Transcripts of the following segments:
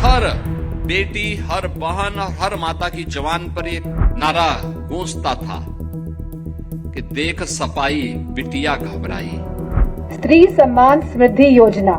हर बेटी, हर बहन और हर माता की जवान पर एक नारा गूंजता था कि देख सपाई बिटिया घबराई। स्त्री सम्मान समृद्धि योजना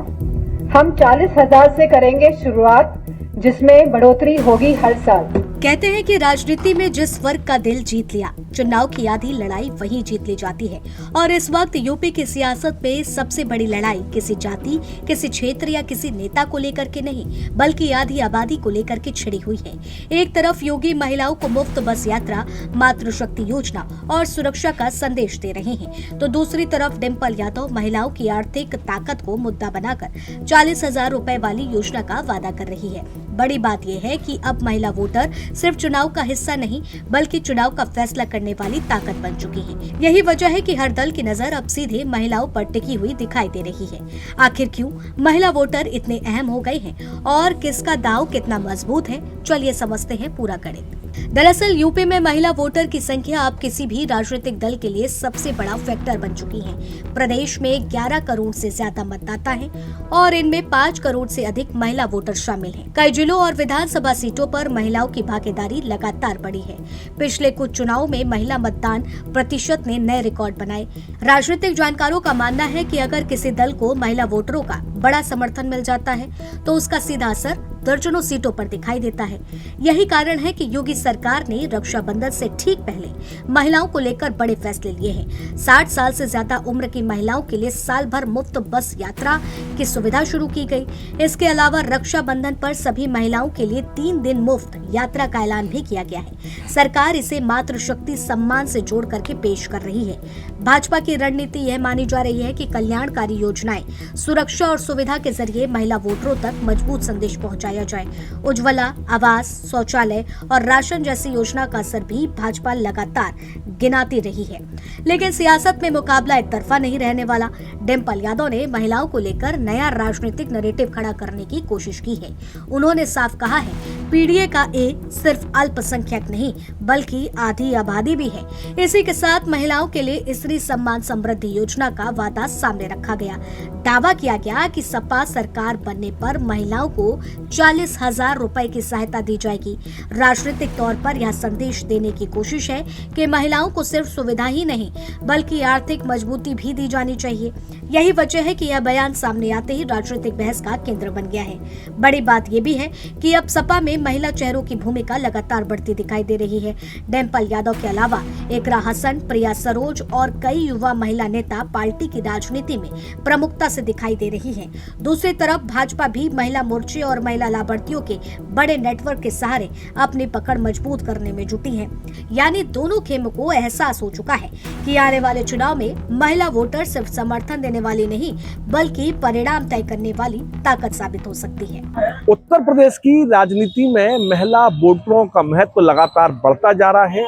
हम 40,000 से करेंगे शुरुआत, जिसमें बढ़ोतरी होगी हर साल। कहते हैं कि राजनीति में जिस वर्ग का दिल जीत लिया, चुनाव की आधी लड़ाई वहीं जीत ली जाती है। और इस वक्त यूपी की सियासत में सबसे बड़ी लड़ाई किसी जाति, किसी क्षेत्र या किसी नेता को लेकर के नहीं, बल्कि आधी आबादी को लेकर के छिड़ी हुई है। एक तरफ योगी महिलाओं को मुफ्त बस यात्रा, मातृशक्ति योजना और सुरक्षा का संदेश दे रहे हैं, तो दूसरी तरफ डिम्पल यादव महिलाओं की आर्थिक ताकत को मुद्दा बनाकर 40,000 रुपए वाली योजना का वादा कर रही है। बड़ी बात यह है कि अब महिला वोटर सिर्फ चुनाव का हिस्सा नहीं, बल्कि चुनाव का फैसला करने वाली ताकत बन चुकी है। यही वजह है कि हर दल की नजर अब सीधे महिलाओं पर टिकी हुई दिखाई दे रही है। आखिर क्यों महिला वोटर इतने अहम हो गए हैं और किसका दांव कितना मजबूत है, चलिए समझते हैं पूरा गणित। दरअसल यूपी में महिला वोटर की संख्या अब किसी भी राजनीतिक दल के लिए सबसे बड़ा फैक्टर बन चुकी है। प्रदेश में 11 करोड़ से ज्यादा मतदाता हैं और इनमें 5 करोड़ से अधिक महिला वोटर शामिल हैं। कई जिलों और विधानसभा सीटों पर महिलाओं की भागीदारी लगातार बढ़ी है। पिछले कुछ चुनावों में महिला मतदान प्रतिशत ने नए रिकॉर्ड बनाए। राजनीतिक जानकारों का मानना है कि अगर किसी दल को महिला वोटरों का बड़ा समर्थन मिल जाता है तो उसका सीधा असर दर्जनों सीटों पर दिखाई देता है। यही कारण है कि योगी सरकार ने रक्षाबंधन से ठीक पहले महिलाओं को लेकर बड़े फैसले लिए हैं। 60 साल से ज्यादा उम्र की महिलाओं के लिए साल भर मुफ्त बस यात्रा की सुविधा शुरू की गई। इसके अलावा रक्षाबंधन पर सभी महिलाओं के लिए 3 दिन मुफ्त यात्रा का ऐलान भी किया गया है। सरकार इसे मातृशक्ति सम्मान से जोड़ करके पेश कर रही है। भाजपा की रणनीति यह मानी जा रही है कि कल्याणकारी योजनाएं, सुरक्षा और सुविधा के जरिए महिला वोटरों तक मजबूत संदेश पहुंचाया जाए। उज्ज्वला, आवास, शौचालय और राशन जैसी योजना का असर भी भाजपा लगातार गिनाती रही है। लेकिन सियासत में मुकाबला एक तरफा नहीं रहने वाला। डिम्पल यादव ने महिलाओं को लेकर नया राजनीतिक नैरेटिव खड़ा करने की कोशिश की है। उन्होंने साफ कहा है, पीडीए का ए सिर्फ अल्पसंख्यक नहीं बल्कि आधी आबादी भी है। इसी के साथ महिलाओं के लिए स्त्री सम्मान समृद्धि योजना का वादा सामने रखा गया। दावा किया गया कि सपा सरकार बनने पर महिलाओं को 40,000 रुपए की सहायता दी जाएगी। राजनीतिक तौर पर यह संदेश देने की कोशिश है कि महिलाओं को सिर्फ सुविधा ही नहीं बल्कि आर्थिक मजबूती भी दी जानी चाहिए। यही वजह है कि यह बयान सामने आते ही राजनीतिक बहस का केंद्र बन गया है। बड़ी बात यह भी है कि अब सपा में महिला चेहरों की भूमिका लगातार बढ़ती दिखाई दे रही है। डिम्पल यादव के अलावा इकरा हसन, प्रिया सरोज और कई युवा महिला नेता पार्टी की राजनीति में प्रमुखता से दिखाई दे रही हैं। दूसरी तरफ भाजपा भी महिला मोर्चे और महिला लाभार्थियों के बड़े नेटवर्क के सहारे अपनी पकड़ मजबूत करने में जुटी है। यानी दोनों खेमों को एहसास हो चुका है कि आने वाले चुनाव में महिला वोटर सिर्फ समर्थन देने वाली नहीं बल्कि परिणाम तय करने वाली ताकत साबित हो सकती है। उत्तर प्रदेश की राजनीति में महिला वोटरों का महत्व लगातार बढ़ता जा रहा है।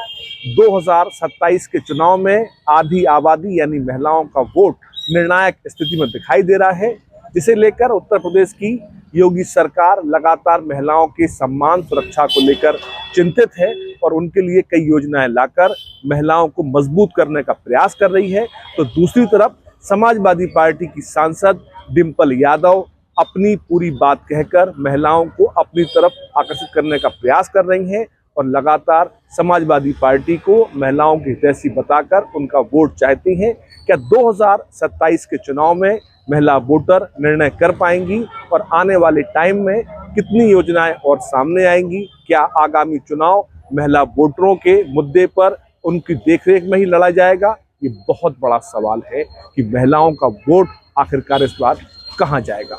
2027 के चुनाव में आधी आबादी यानी महिलाओं का वोट निर्णायक स्थिति में दिखाई दे रहा है, जिसे लेकर उत्तर प्रदेश की योगी सरकार लगातार महिलाओं के सम्मान सुरक्षा को लेकर चिंतित है और उनके लिए कई योजनाएं लाकर महिलाओं को मजबूत करने का प्रयास कर रही है। तो दूसरी तरफ समाजवादी पार्टी की सांसद डिम्पल यादव अपनी पूरी बात कहकर महिलाओं को अपनी तरफ आकर्षित करने का प्रयास कर रही हैं और लगातार समाजवादी पार्टी को महिलाओं की हितैषी बताकर उनका वोट चाहती हैं। क्या 2027 के चुनाव में महिला वोटर निर्णय कर पाएंगी और आने वाले टाइम में कितनी योजनाएं और सामने आएंगी? क्या आगामी चुनाव महिला वोटरों के मुद्दे पर उनकी देखरेख में ही लड़ा जाएगा? ये बहुत बड़ा सवाल है कि महिलाओं का वोट आखिरकार इस बार कहां जाएगा।